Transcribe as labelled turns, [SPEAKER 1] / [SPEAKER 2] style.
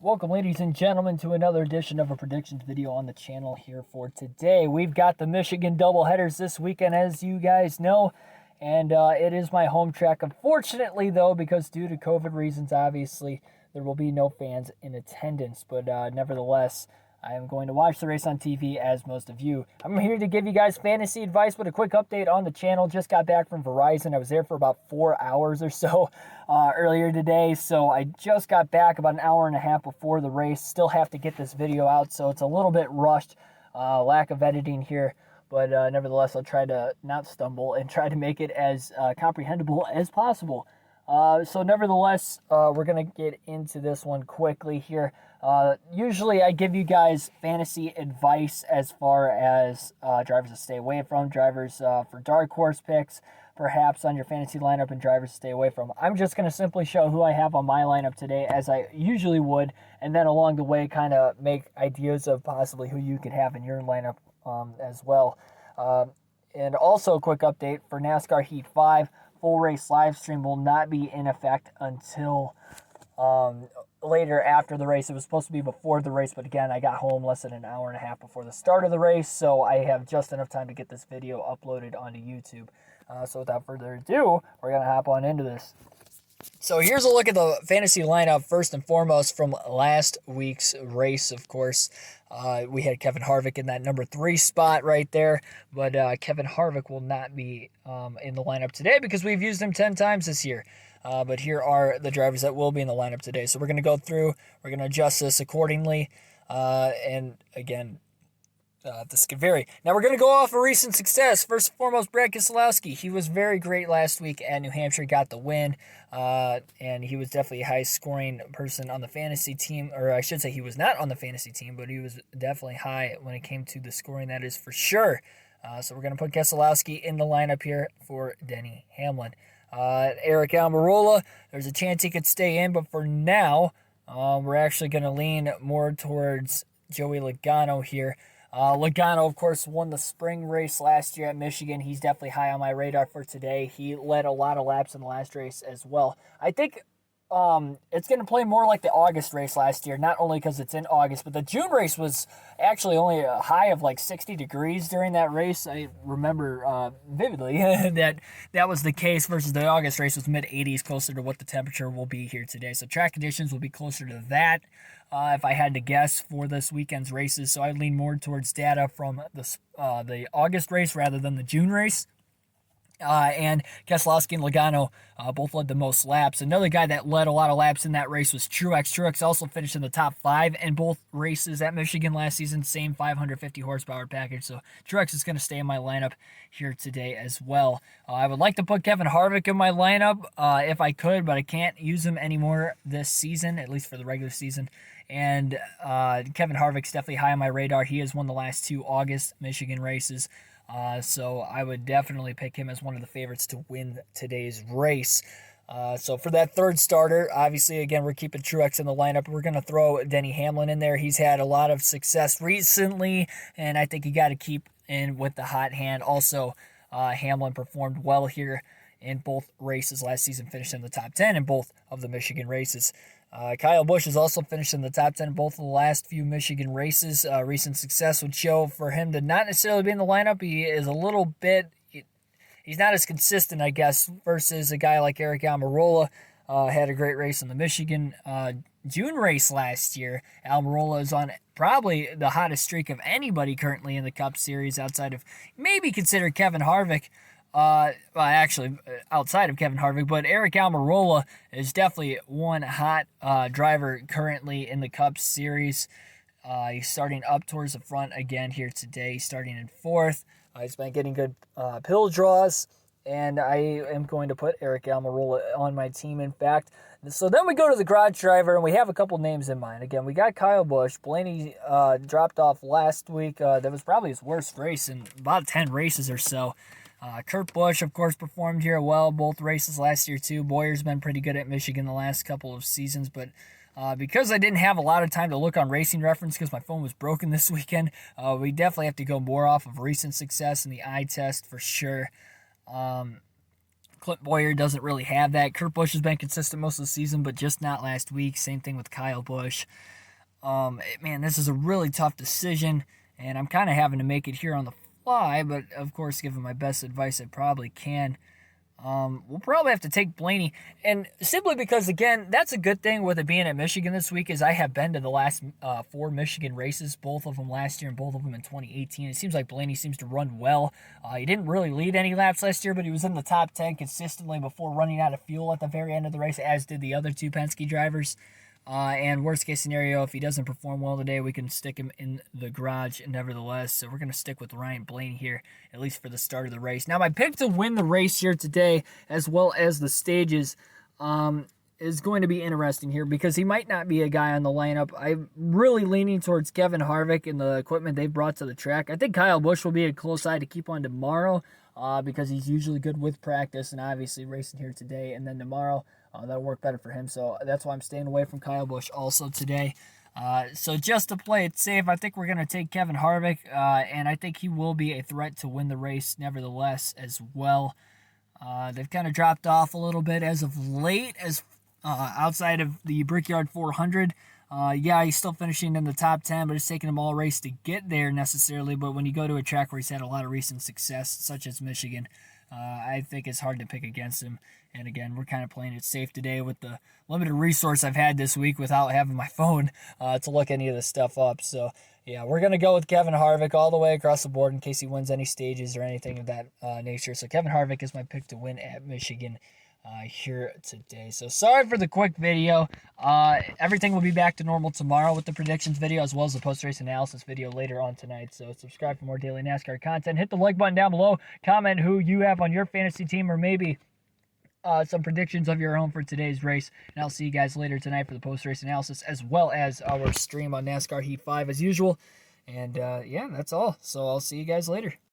[SPEAKER 1] Welcome, ladies and gentlemen, to another edition of a predictions video on the channel here for today. We've got the Michigan doubleheaders this weekend, as you guys know, and it is my home track. Unfortunately, though, because due to COVID reasons, obviously, there will be no fans in attendance, but nevertheless, I am going to watch the race on TV, as most of you. I'm here to give you guys fantasy advice with a quick update on the channel. Just got back from Verizon. I was there for about 4 hours or so earlier today, so I just got back about an hour and a half before the race. Still have to get this video out, so it's a little bit rushed. Lack of editing here, but nevertheless, I'll try to not stumble and try to make it as comprehensible as possible. So nevertheless, we're going to get into this one quickly here. Usually I give you guys fantasy advice as far as drivers to stay away from, drivers for dark horse picks, perhaps on your fantasy lineup, and drivers to stay away from. I'm just going to simply show who I have on my lineup today, as I usually would, and then along the way kind of make ideas of possibly who you could have in your lineup as well. And also a quick update for NASCAR Heat 5. Full race live stream will not be in effect until later after the race. It was supposed to be before the race, but again, I got home less than an hour and a half before the start of the race, so I have just enough time to get this video uploaded onto YouTube. So without further ado, we're going to hop on into this. So here's a look at the fantasy lineup, first and foremost, from last week's race, of course. We had Kevin Harvick in that number 3 spot right there, but Kevin Harvick will not be in the lineup today because we've used him 10 times this year. But here are the drivers that will be in the lineup today. So we're going to go through, we're going to adjust this accordingly, and again, this could vary. Now we're going to go off of recent success. First and foremost, Brad Keselowski. He was very great last week at New Hampshire, got the win, and he was definitely a high-scoring person on the fantasy team, or I should say he was not on the fantasy team, but he was definitely high when it came to the scoring, that is for sure. So we're going to put Keselowski in the lineup here for Denny Hamlin. Aric Almirola, there's a chance he could stay in, but for now, we're actually going to lean more towards Joey Logano here. Logano, of course, won the spring race last year at Michigan. He's definitely high on my radar for today. He led a lot of laps in the last race as well. I think it's going to play more like the August race last year, not only because it's in August, but the June race was actually only a high of like 60 degrees during that race. I remember vividly that was the case versus the August race was mid-80s, closer to what the temperature will be here today. So track conditions will be closer to that if I had to guess for this weekend's races. So I lean more towards data from the August race rather than the June race. And Keselowski and Logano both led the most laps. Another guy that led a lot of laps in that race was Truex. Truex also finished in the top 5 in both races at Michigan last season. Same 550 horsepower package. So Truex is going to stay in my lineup here today as well. I would like to put Kevin Harvick in my lineup if I could, but I can't use him anymore this season, at least for the regular season. And Kevin Harvick's definitely high on my radar. He has won the last 2 August Michigan races. So I would definitely pick him as one of the favorites to win today's race. So for that third starter, obviously, again, we're keeping Truex in the lineup. We're going to throw Denny Hamlin in there. He's had a lot of success recently, and I think you got to keep in with the hot hand. Also, Hamlin performed well here in both races last season, finished in the top 10 in both of the Michigan races. Kyle Busch has also finished in the top 10 in both of the last few Michigan races. Recent success would show for him to not necessarily be in the lineup. He is a little bit, he's not as consistent, I guess, versus a guy like Aric Almirola. Had a great race in the Michigan June race last year. Almirola is on probably the hottest streak of anybody currently in the Cup Series, outside of maybe consider Kevin Harvick. Actually, outside of Kevin Harvick, but Aric Almirola is definitely one hot driver currently in the Cup Series. He's starting up towards the front again here today, starting in 4th. He's been getting good pill draws, and I am going to put Aric Almirola on my team, in fact. So then we go to the garage driver, and we have a couple names in mind. Again, we got Kyle Busch. Blaney dropped off last week. That was probably his worst race in about 10 races or so. Kurt Busch, of course, performed here well both races last year, too. Boyer's been pretty good at Michigan the last couple of seasons, but because I didn't have a lot of time to look on Racing Reference because my phone was broken this weekend, we definitely have to go more off of recent success in the eye test for sure. Clint Boyer doesn't really have that. Kurt Busch has been consistent most of the season, but just not last week. Same thing with Kyle Busch. Man, this is a really tough decision, and I'm kind of having to make it here on the fly, but of course, given my best advice, I probably can. We'll probably have to take Blaney, and simply because, again, that's a good thing with it being at Michigan this week is I have been to the last 4 Michigan races, both of them last year and both of them in 2018. It seems like Blaney seems to run well. He didn't really lead any laps last year, but he was in the top 10 consistently before running out of fuel at the very end of the race, as did the other 2 Penske drivers. And worst case scenario, if he doesn't perform well today, we can stick him in the garage nevertheless. So we're going to stick with Ryan Blaney here, at least for the start of the race. Now, my pick to win the race here today, as well as the stages, is going to be interesting here because he might not be a guy on the lineup. I'm really leaning towards Kevin Harvick and the equipment they've brought to the track. I think Kyle Busch will be a close eye to keep on tomorrow because he's usually good with practice and obviously racing here today and then tomorrow. That'll work better for him, so that's why I'm staying away from Kyle Busch also today. So just to play it safe, I think we're going to take Kevin Harvick, and I think he will be a threat to win the race nevertheless as well. They've kind of dropped off a little bit as of late, as outside of the Brickyard 400. Yeah, he's still finishing in the top 10, but it's taken him all race to get there necessarily. But when you go to a track where he's had a lot of recent success, such as Michigan, I think it's hard to pick against him. And again, we're kind of playing it safe today with the limited resource I've had this week without having my phone to look any of this stuff up. So, yeah, we're going to go with Kevin Harvick all the way across the board in case he wins any stages or anything of that nature. So Kevin Harvick is my pick to win at Michigan here today. So sorry for the quick video. Everything will be back to normal tomorrow with the predictions video as well as the post-race analysis video later on tonight. So subscribe for more daily NASCAR content. Hit the like button down below. Comment who you have on your fantasy team or maybe some predictions of your own for today's race. And I'll see you guys later tonight for the post-race analysis as well as our stream on NASCAR Heat 5 as usual. And yeah, that's all. So I'll see you guys later.